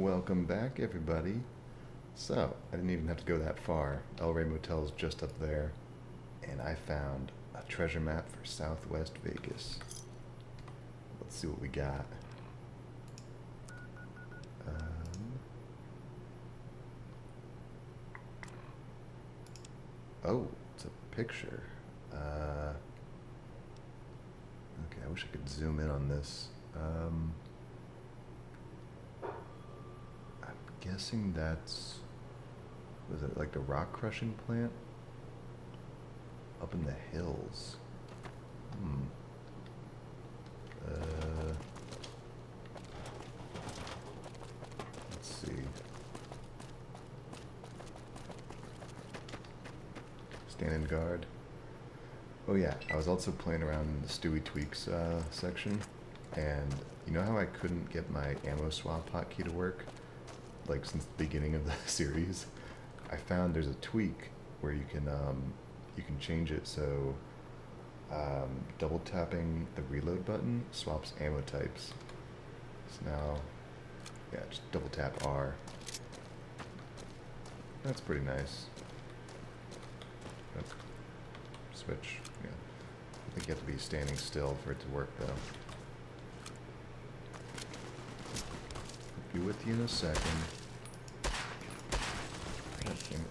Welcome back, everybody. So, I didn't even have to go that far. El Rey Motel's just up there, and I found a treasure map for Southwest Vegas. Let's see what we got. Um, oh, it's a picture. Okay, I wish I could zoom in on this. I'm guessing that's, was it like the rock crushing plant? Up in the hills. Hmm. Let's see. Stand guard. Oh yeah, I was also playing around in the Stewie Tweaks section, and you know how I couldn't get my ammo swap hotkey to work, like since the beginning of the series? I found there's a tweak where you can change it so double tapping the reload button swaps ammo types. So now, yeah, just double tap R. That's pretty nice. That's switch. Yeah. I think you have to be standing still for it to work though. Be with you in a second. God damn it.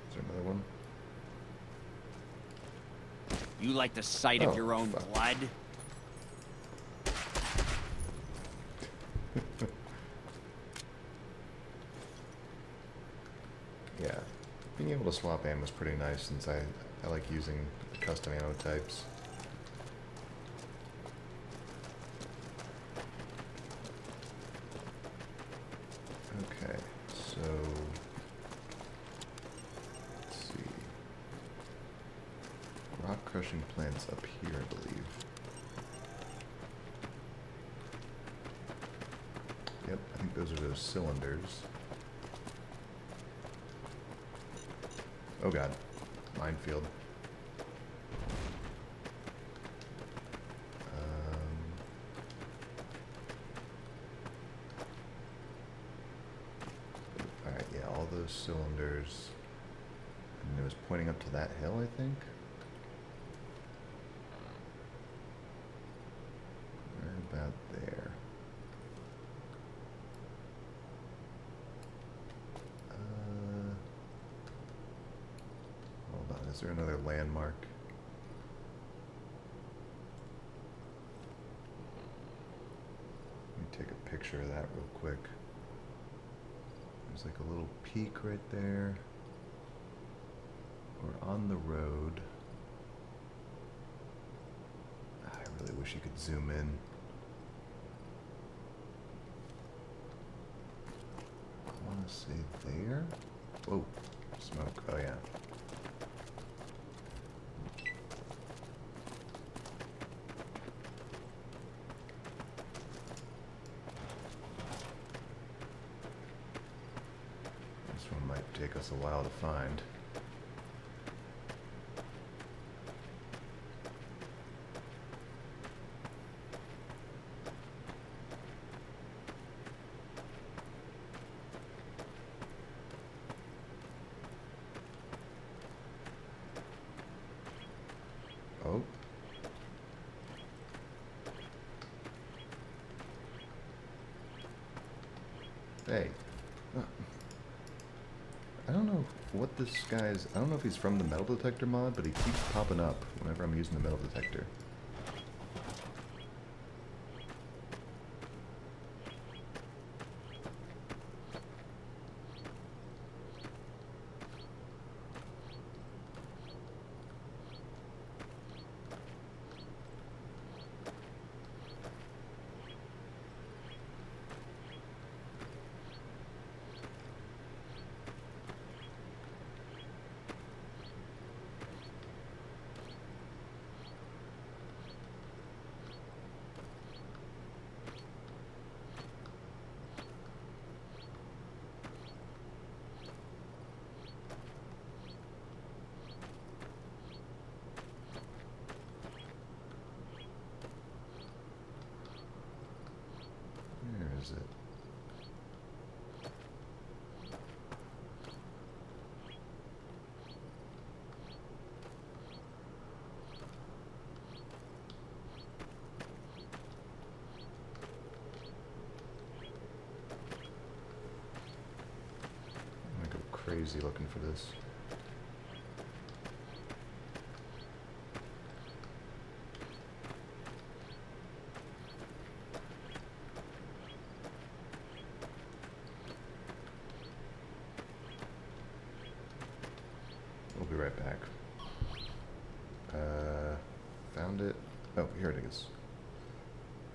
Is there another one? You like the sight Oh, of your own fuck. blood? Yeah. Being able to swap ammo is pretty nice since I like using the custom ammo types. Okay, so let's see. Rock crushing plants up here, I believe. Yep, I think those are those cylinders. Oh god, minefield. Alright, yeah, all those cylinders. And it was pointing up to that hill, I think? Right about there. Hold on, is there another landmark? Let me take a picture of that real quick. There's like a little peak right there. We're on the road. I really wish you could zoom in. I want to say there. Whoa, smoke. Oh yeah. This one might take us a while to find. Oh. Hey. I don't know what this guy's... I don't know if he's from the metal detector mod, but he keeps popping up whenever I'm using the metal detector. is it? I'm gonna go crazy looking for this. We'll be right back. Found it. Oh, here it is.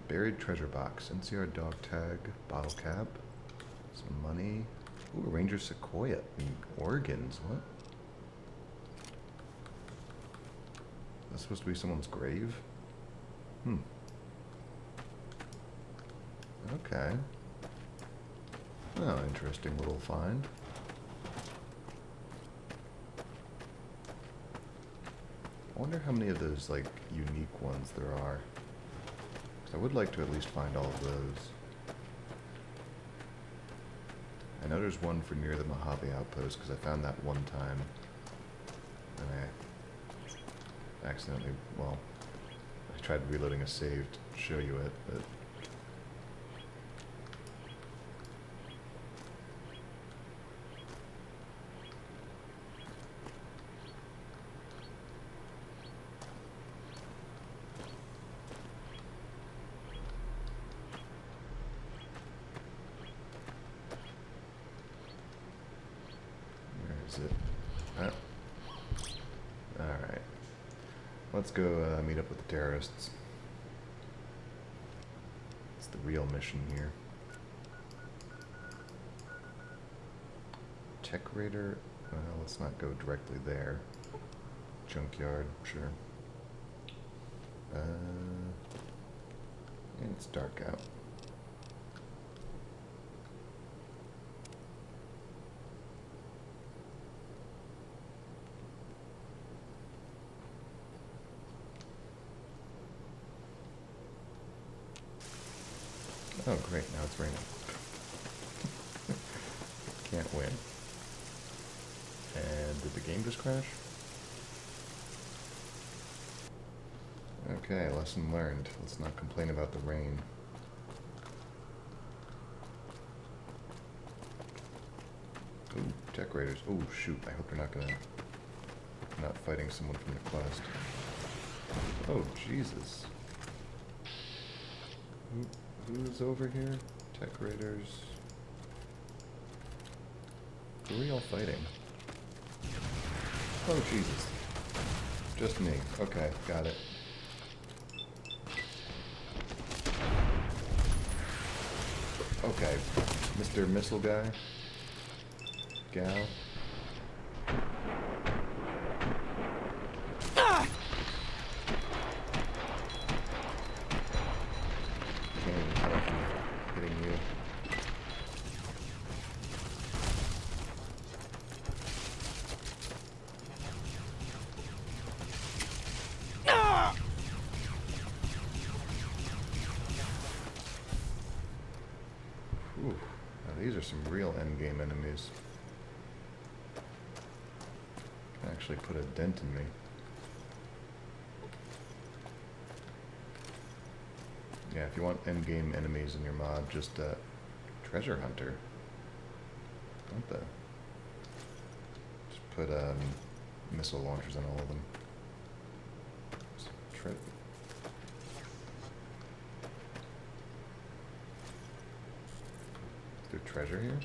Buried treasure box. NCR dog tag. Bottle cap. Some money. Ooh, Ranger Sequoia. And organs. What? That's supposed to be someone's grave? Hmm. Okay. Oh, interesting little find. I wonder how many of those, like, unique ones there are. 'Cause I would like to at least find all of those. I know there's one for near the Mojave Outpost, because I found that one time. And I accidentally, well, I tried reloading a save to show you it, but... Is it? Alright. Let's go meet up with the terrorists. It's the real mission here. Tech Raider? Well, let's not go directly there. Junkyard, sure. And it's dark out. Oh, great, now it's raining. Can't win. And did the game just crash? Okay, lesson learned. Let's not complain about the rain. Ooh, Tech Raiders. Oh, shoot, I hope they're not fighting someone from the quest. Oh, Jesus. Who's over here? Tech Raiders. Who are y'all fighting? Oh, Jesus. Just me. Okay, got it. Okay, Mr. Missile Guy. Gal. Can't even tell if I'm hitting you. Whew. Now these are some real endgame enemies. Can actually put a dent in me. Yeah, if you want endgame enemies in your mod, just treasure hunter. What the? Just put missile launchers on all of them. Is there treasure here?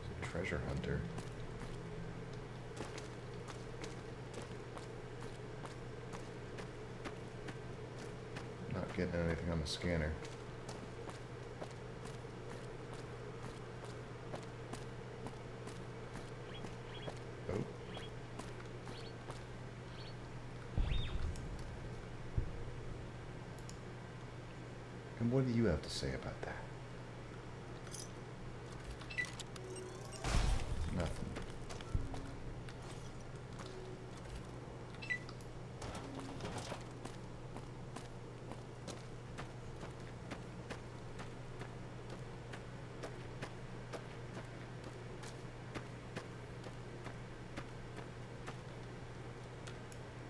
It's a treasure hunter. Not getting anything on the scanner. Oh. And what do you have to say about that? Nothing.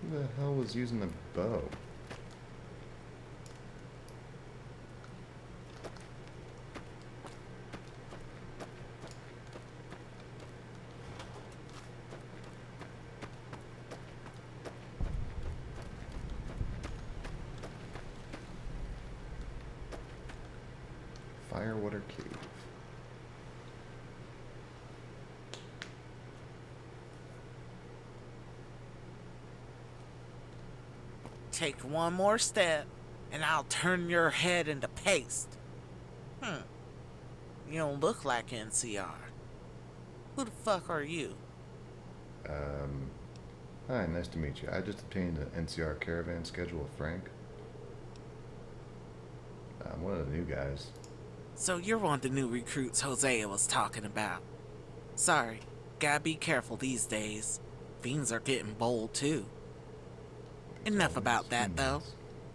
Who the hell was using a bow? Firewater Cave. Take one more step, and I'll turn your head into paste. You don't look like NCR. Who the fuck are you? Hi, nice to meet you. I just obtained an NCR caravan schedule with Frank. I'm one of the new guys. So you're one of the new recruits Hosea was talking about. Sorry, gotta be careful these days. Fiends are getting bold too. Enough about that though.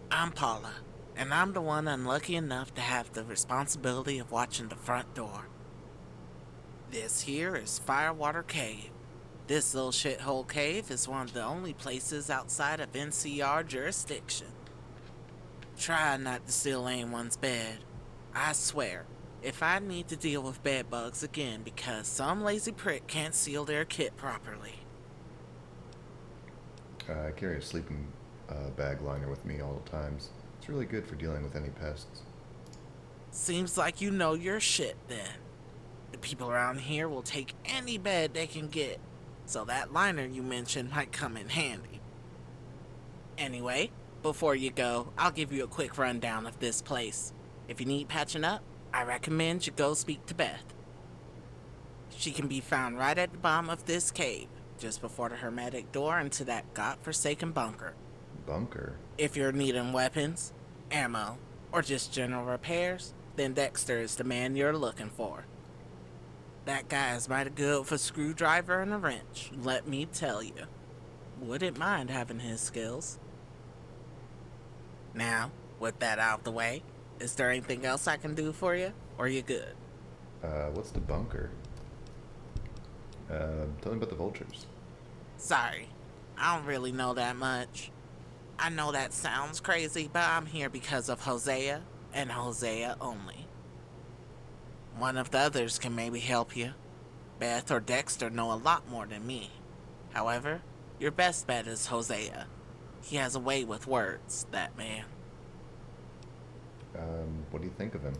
I'm Paula, and I'm the one unlucky enough to have the responsibility of watching the front door. This here is Firewater Cave. This little shithole cave is one of the only places outside of NCR jurisdiction. Try not to steal anyone's bed. I swear, if I need to deal with bed bugs again because some lazy prick can't seal their kit properly. I carry a sleeping bag liner with me all the times. It's really good for dealing with any pests. Seems like you know your shit then. The people around here will take any bed they can get, so that liner you mentioned might come in handy. Anyway, before you go, I'll give you a quick rundown of this place. If you need patching up, I recommend you go speak to Beth. She can be found right at the bottom of this cave, just before the hermetic door into that godforsaken bunker. Bunker? If you're needing weapons, ammo, or just general repairs, then Dexter is the man you're looking for. That guy is mighty good with a screwdriver and a wrench, let me tell you. Wouldn't mind having his skills. Now, with that out of the way, is there anything else I can do for you, or you good? What's the bunker? Tell me about the vultures. Sorry, I don't really know that much. I know that sounds crazy, but I'm here because of Hosea, and Hosea only. One of the others can maybe help you. Beth or Dexter know a lot more than me. However, your best bet is Hosea. He has a way with words, that man. What do you think of him?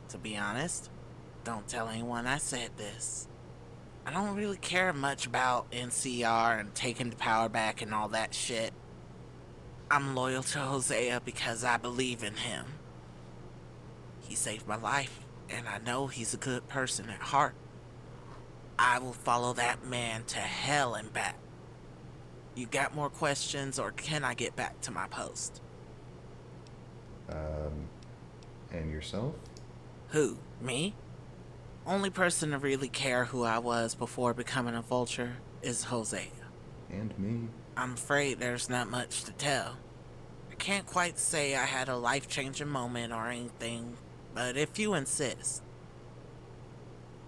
To be honest, don't tell anyone I said this. I don't really care much about NCR and taking the power back and all that shit. I'm loyal to Hosea because I believe in him. He saved my life, and I know he's a good person at heart. I will follow that man to hell and back. You got more questions, or can I get back to my post? And yourself? Who? Me? Only person to really care who I was before becoming a vulture is Hosea. And me? I'm afraid there's not much to tell. I can't quite say I had a life-changing moment or anything, but if you insist.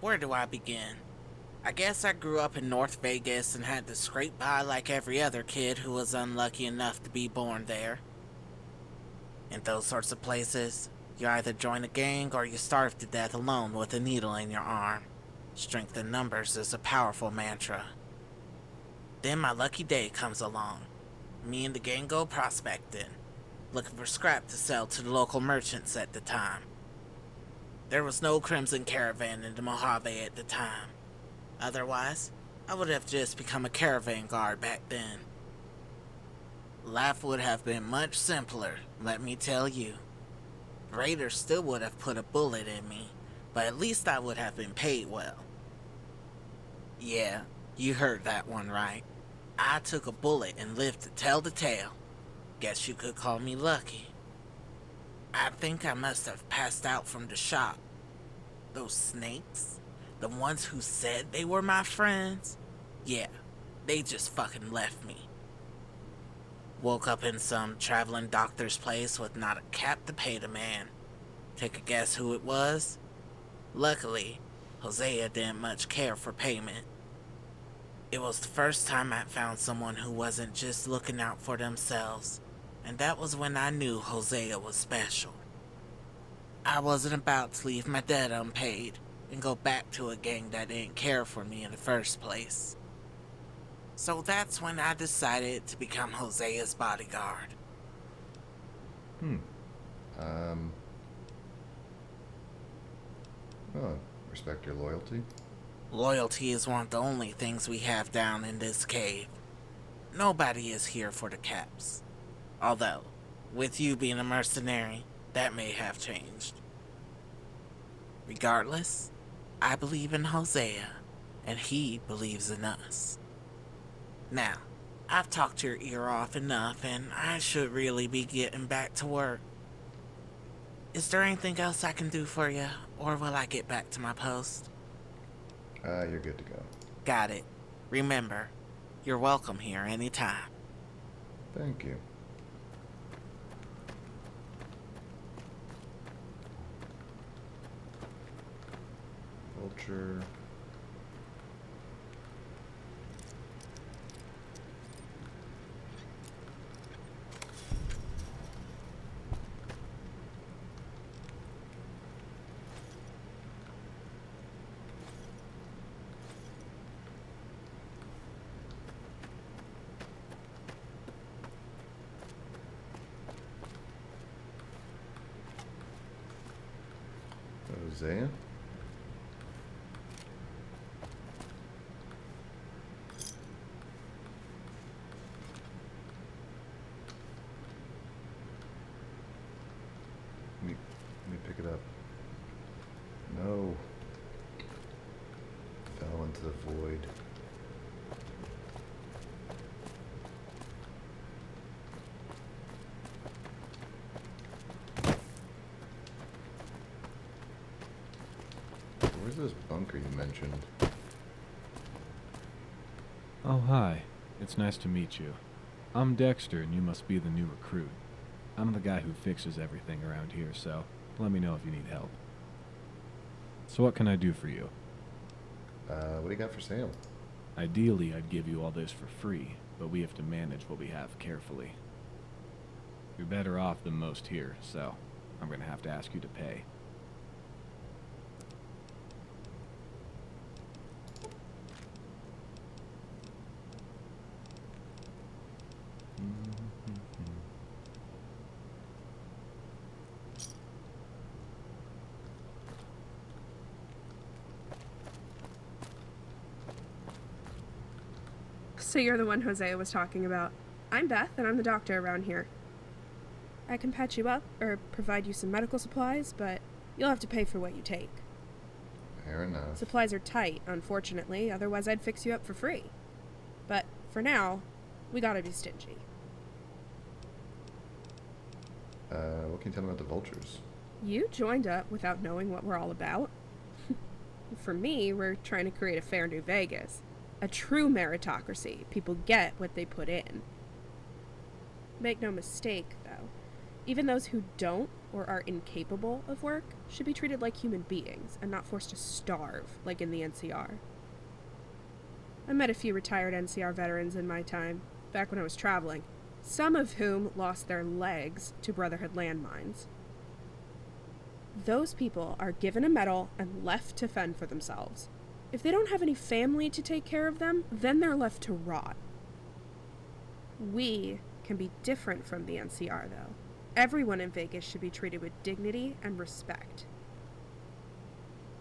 Where do I begin? I guess I grew up in North Vegas and had to scrape by like every other kid who was unlucky enough to be born there. In those sorts of places, you either join a gang or you starve to death alone with a needle in your arm. Strength in numbers is a powerful mantra. Then my lucky day comes along. Me and the gang go prospecting, looking for scrap to sell to the local merchants at the time. There was no Crimson Caravan in the Mojave at the time. Otherwise, I would have just become a caravan guard back then. Life would have been much simpler, let me tell you. Raiders still would have put a bullet in me, but at least I would have been paid well. Yeah, you heard that one right. I took a bullet and lived to tell the tale. Guess you could call me lucky. I think I must have passed out from the shock. Those snakes, the ones who said they were my friends, yeah, they just fucking left me. Woke up in some traveling doctor's place with not a cap to pay the man. Take a guess who it was? Luckily, Hosea didn't much care for payment. It was the first time I found someone who wasn't just looking out for themselves, and that was when I knew Hosea was special. I wasn't about to leave my debt unpaid and go back to a gang that didn't care for me in the first place. So that's when I decided to become Hosea's bodyguard. Hmm. Oh, respect your loyalty. Loyalty is one of the only things we have down in this cave. Nobody is here for the caps. Although, with you being a mercenary, that may have changed. Regardless, I believe in Hosea, and he believes in us. Now, I've talked your ear off enough, and I should really be getting back to work. Is there anything else I can do for you, or will I get back to my post? You're good to go. Got it. Remember, you're welcome here anytime. Thank you. Vulture. Hosea? Let me pick it up. No. Fell into the void. Where's this bunker you mentioned? Oh, hi. It's nice to meet you. I'm Dexter, and you must be the new recruit. I'm the guy who fixes everything around here, so let me know if you need help. So what can I do for you? What do you got for sale? Ideally, I'd give you all this for free, but we have to manage what we have carefully. You're better off than most here, so I'm gonna have to ask you to pay. So you're the one Hosea was talking about. I'm Beth, and I'm the doctor around here. I can patch you up, or provide you some medical supplies, but you'll have to pay for what you take. Fair enough. Supplies are tight, unfortunately, otherwise I'd fix you up for free. But for now, we gotta be stingy. What can you tell me about the vultures? You joined up without knowing what we're all about. For me, we're trying to create a fair New Vegas. A true meritocracy. People get what they put in. Make no mistake, though. Even those who don't or are incapable of work should be treated like human beings and not forced to starve like in the NCR. I met a few retired NCR veterans in my time, back when I was traveling, some of whom lost their legs to Brotherhood landmines. Those people are given a medal and left to fend for themselves. If they don't have any family to take care of them, then they're left to rot. We can be different from the NCR, though. Everyone in Vegas should be treated with dignity and respect.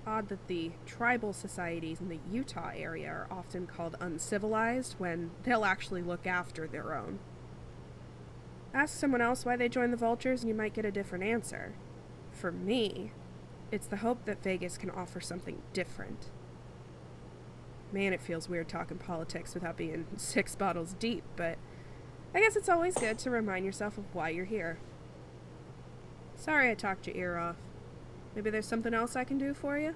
Odd that the tribal societies in the Utah area are often called uncivilized when they'll actually look after their own. Ask someone else why they joined the Vultures and you might get a different answer. For me, it's the hope that Vegas can offer something different. Man, it feels weird talking politics without being 6 bottles deep, but I guess it's always good to remind yourself of why you're here. Sorry I talked your ear off. Maybe there's something else I can do for you?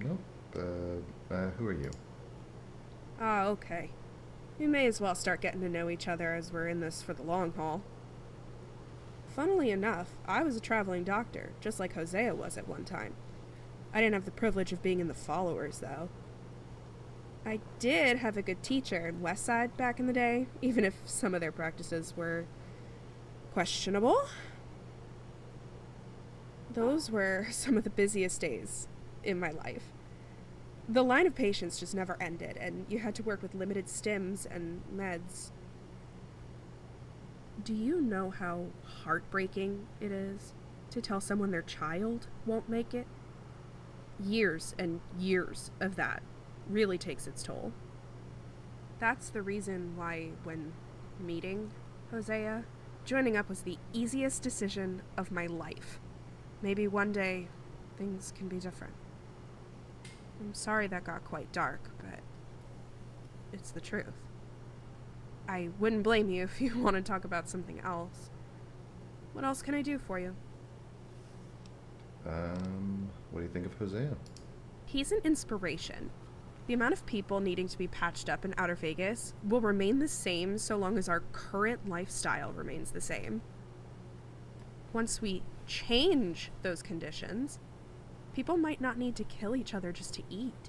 Nope. Who are you? Ah, okay. We may as well start getting to know each other as we're in this for the long haul. Funnily enough, I was a traveling doctor, just like Hosea was at one time. I didn't have the privilege of being in the followers, though. I did have a good teacher in Westside back in the day, even if some of their practices were questionable. Those were some of the busiest days in my life. The line of patients just never ended, and you had to work with limited stims and meds. Do you know how heartbreaking it is to tell someone their child won't make it? Years and years of that really takes its toll. That's the reason why, when meeting Hosea, joining up was the easiest decision of my life. Maybe one day things can be different. I'm sorry that got quite dark, but it's the truth. I wouldn't blame you if you want to talk about something else. What else can I do for you? What do you think of Hosea? He's an inspiration. The amount of people needing to be patched up in Outer Vegas will remain the same so long as our current lifestyle remains the same. Once we change those conditions, people might not need to kill each other just to eat.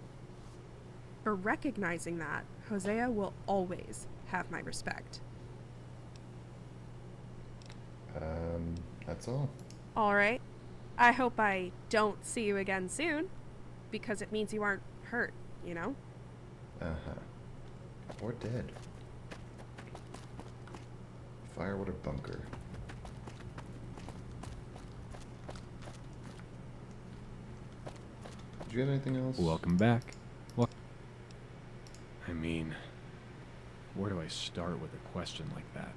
For recognizing that, Hosea will always have my respect. That's all. All right. I hope I don't see you again soon, because it means you aren't hurt, you know? Uh-huh. Or dead. Firewater bunker. Did you get anything else? Welcome back. Well, I mean, where do I start with a question like that?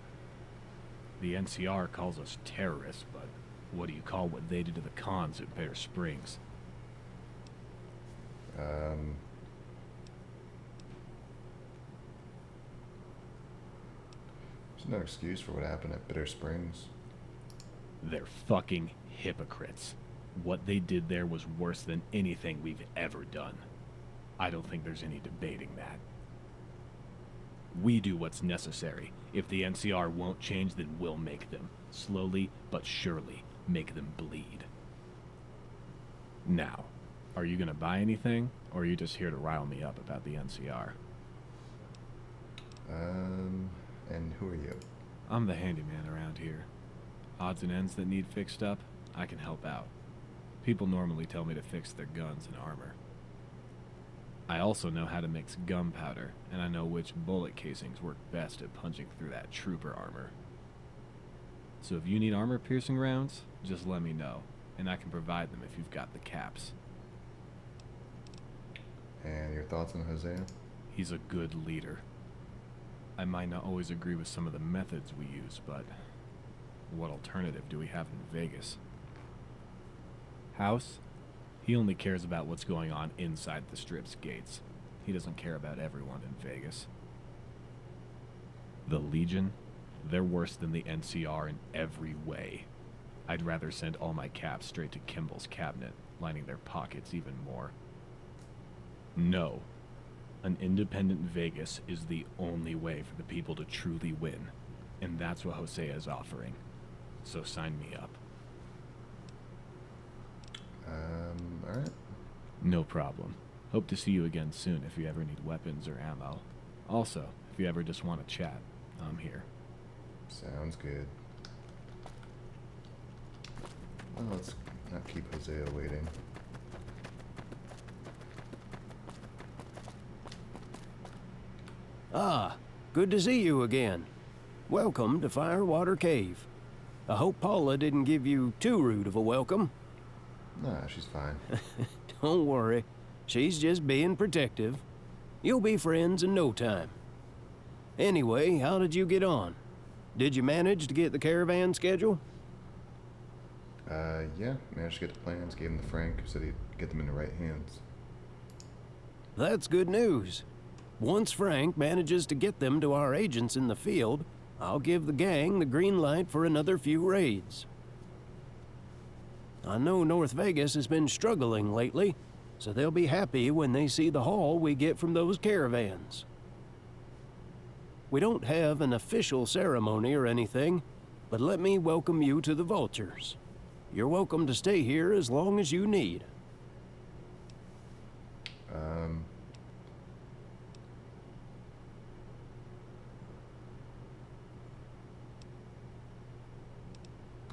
The NCR calls us terrorists, but what do you call what they did to the cons at Bitter Springs? There's no excuse for what happened at Bitter Springs. They're fucking hypocrites. What they did there was worse than anything we've ever done. I don't think there's any debating that. We do what's necessary. If the NCR won't change, then we'll make them. Slowly but surely make them bleed. Now, are you gonna buy anything, or are you just here to rile me up about the NCR? And who are you? I'm the handyman around here. Odds and ends that need fixed up, I can help out. People normally tell me to fix their guns and armor. I also know how to mix gunpowder, and I know which bullet casings work best at punching through that trooper armor. So if you need armor-piercing rounds, just let me know, and I can provide them if you've got the caps. And your thoughts on Hosea? He's a good leader. I might not always agree with some of the methods we use, but what alternative do we have in Vegas? House? He only cares about what's going on inside the Strip's gates. He doesn't care about everyone in Vegas. The Legion? They're worse than the NCR in every way. I'd rather send all my caps straight to Kimball's cabinet, lining their pockets even more. No. An independent Vegas is the only way for the people to truly win, and that's what Hosea is offering. So sign me up. Alright. No problem. Hope to see you again soon if you ever need weapons or ammo. Also, if you ever just want to chat, I'm here. Sounds good. Well, let's not keep Hosea waiting. Ah, good to see you again. Welcome to Firewater Cave. I hope Paula didn't give you too rude of a welcome. Nah, she's fine. Don't worry, she's just being protective. You'll be friends in no time. Anyway, how did you get on? Did you manage to get the caravan schedule? Yeah, managed to get the plans, gave them to Frank, said he'd get them in the right hands. That's good news. Once Frank manages to get them to our agents in the field, I'll give the gang the green light for another few raids. I know North Vegas has been struggling lately, so they'll be happy when they see the haul we get from those caravans. We don't have an official ceremony or anything, but let me welcome you to the Vultures. You're welcome to stay here as long as you need.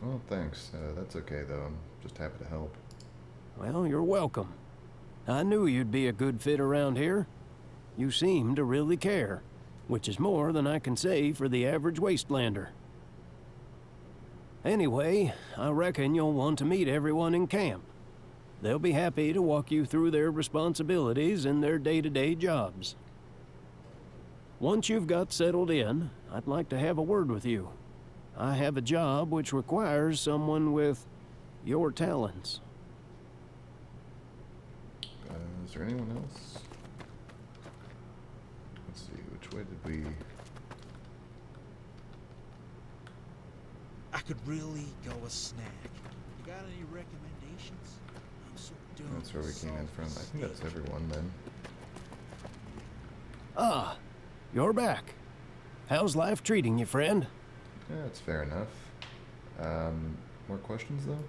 Well, thanks. That's okay, though. I'm just happy to help. Well, you're welcome. I knew you'd be a good fit around here. You seem to really care, which is more than I can say for the average wastelander. Anyway, I reckon you'll want to meet everyone in camp. They'll be happy to walk you through their responsibilities and their day-to-day jobs. Once you've got settled in, I'd like to have a word with you. I have a job which requires someone with your talents. Is there anyone else? Let's see, which way did we... I could really go a snack. You got any recommendations? I'm so done. That's where we came in from. I think that's everyone then. Ah, you're back. How's life treating you, friend? Yeah, that's fair enough. More questions though?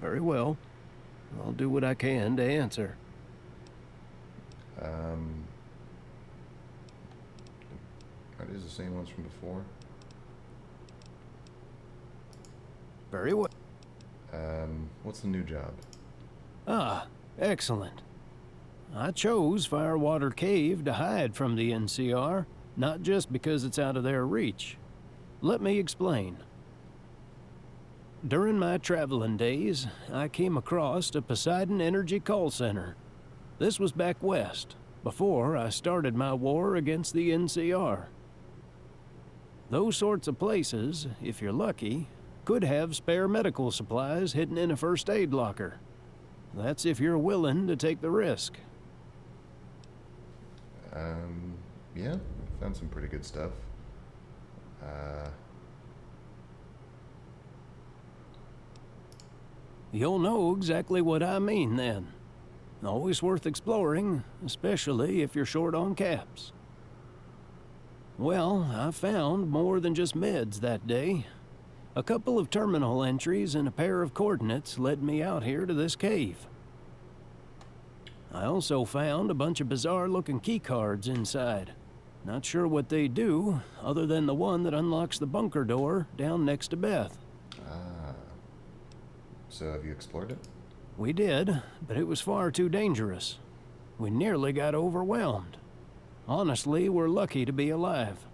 Very well. I'll do what I can to answer. Are these the same ones from before? Very well. What's the new job? Ah, excellent. I chose Firewater Cave to hide from the NCR, not just because it's out of their reach. Let me explain. During my traveling days, I came across a Poseidon Energy call center. This was back west, before I started my war against the NCR. Those sorts of places, if you're lucky, could have spare medical supplies hidden in a first aid locker. That's if you're willing to take the risk. Yeah, found some pretty good stuff. You'll know exactly what I mean then. Always worth exploring, especially if you're short on caps. Well, I found more than just meds that day. A couple of terminal entries and a pair of coordinates led me out here to this cave. I also found a bunch of bizarre-looking keycards inside. Not sure what they do, other than the one that unlocks the bunker door down next to Beth. So have you explored it? We did, but it was far too dangerous. We nearly got overwhelmed. Honestly, we're lucky to be alive.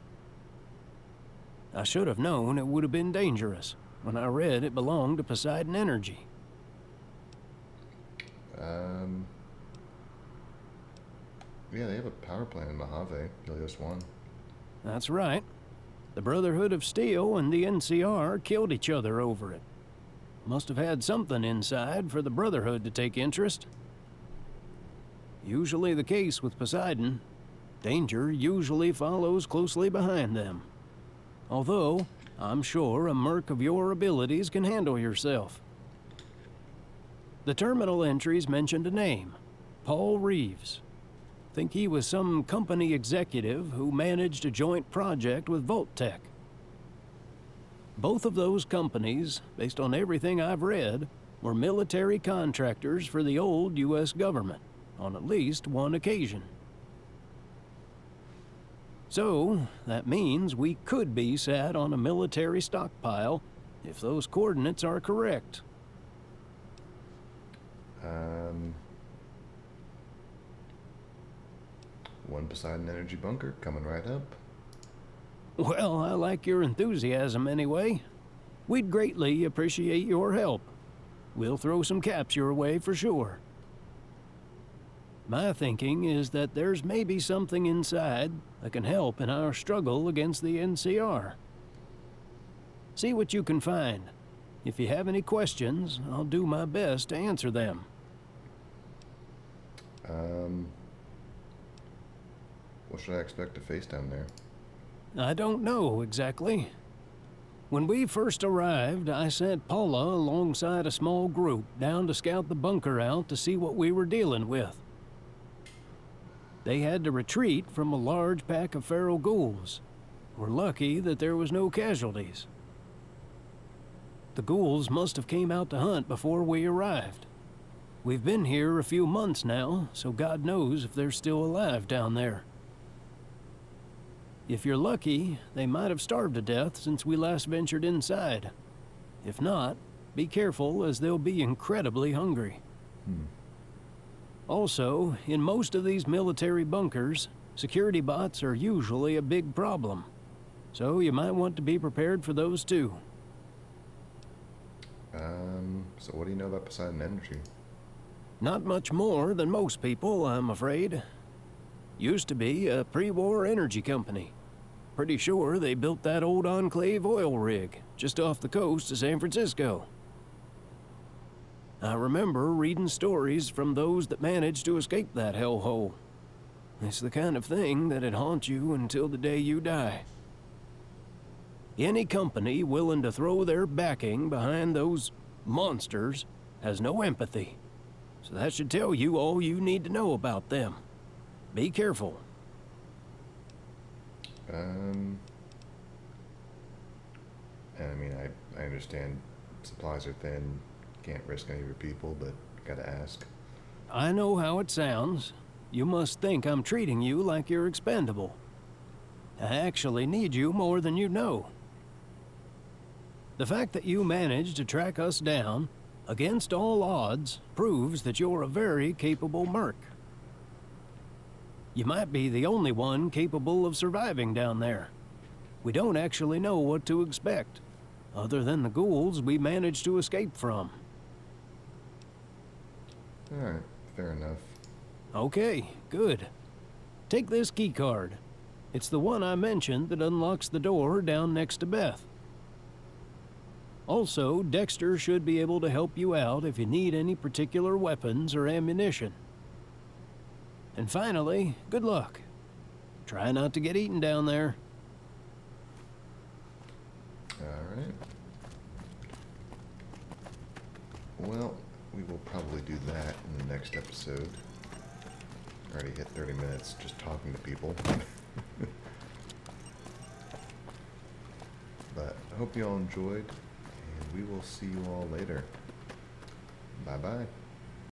I should have known it would have been dangerous when I read it belonged to Poseidon Energy. Yeah, they have a power plant in Mojave, Helios 1. That's right. The Brotherhood of Steel and the NCR killed each other over it. Must have had something inside for the Brotherhood to take interest. Usually the case with Poseidon. Danger usually follows closely behind them. Although, I'm sure a merc of your abilities can handle yourself. The terminal entries mentioned a name, Paul Reeves. Think he was some company executive who managed a joint project with Voltech. Both of those companies, based on everything I've read, were military contractors for the old U.S. government, on at least one occasion. So, that means we could be sat on a military stockpile if those coordinates are correct. One Poseidon Energy bunker coming right up. Well, I like your enthusiasm anyway. We'd greatly appreciate your help. We'll throw some caps your way for sure. My thinking is that there's maybe something inside that can help in our struggle against the NCR. See what you can find. If you have any questions, I'll do my best to answer them. What should I expect to face down there? I don't know exactly. When we first arrived, I sent Paula alongside a small group down to scout the bunker out to see what we were dealing with. They had to retreat from a large pack of feral ghouls. We're lucky that there was no casualties. The ghouls must have came out to hunt before we arrived. We've been here a few months now, so God knows if they're still alive down there. If you're lucky, they might have starved to death since we last ventured inside. If not, be careful as they'll be incredibly hungry. Also, in most of these military bunkers, security bots are usually a big problem. So you might want to be prepared for those too. So what do you know about Poseidon Energy? Not much more than most people, I'm afraid. Used to be a pre-war energy company. Pretty sure they built that old Enclave oil rig just off the coast of San Francisco. I remember reading stories from those that managed to escape that hellhole. It's the kind of thing that'd haunt you until the day you die. Any company willing to throw their backing behind those monsters has no empathy. So that should tell you all you need to know about them. Be careful. And I mean, I understand supplies are thin, can't risk any of your people, but gotta ask. I know how it sounds. You must think I'm treating you like you're expendable. I actually need you more than you know. The fact that you managed to track us down, against all odds, proves that you're a very capable merc. You might be the only one capable of surviving down there. We don't actually know what to expect, other than the ghouls we managed to escape from. Alright, fair enough. Okay, good. Take this key card. It's the one I mentioned that unlocks the door down next to Beth. Also, Dexter should be able to help you out if you need any particular weapons or ammunition. And finally, good luck. Try not to get eaten down there. Alright. Well, we will probably do that in the next episode. Already hit 30 minutes just talking to people. But I hope you all enjoyed, and we will see you all later. Bye-bye.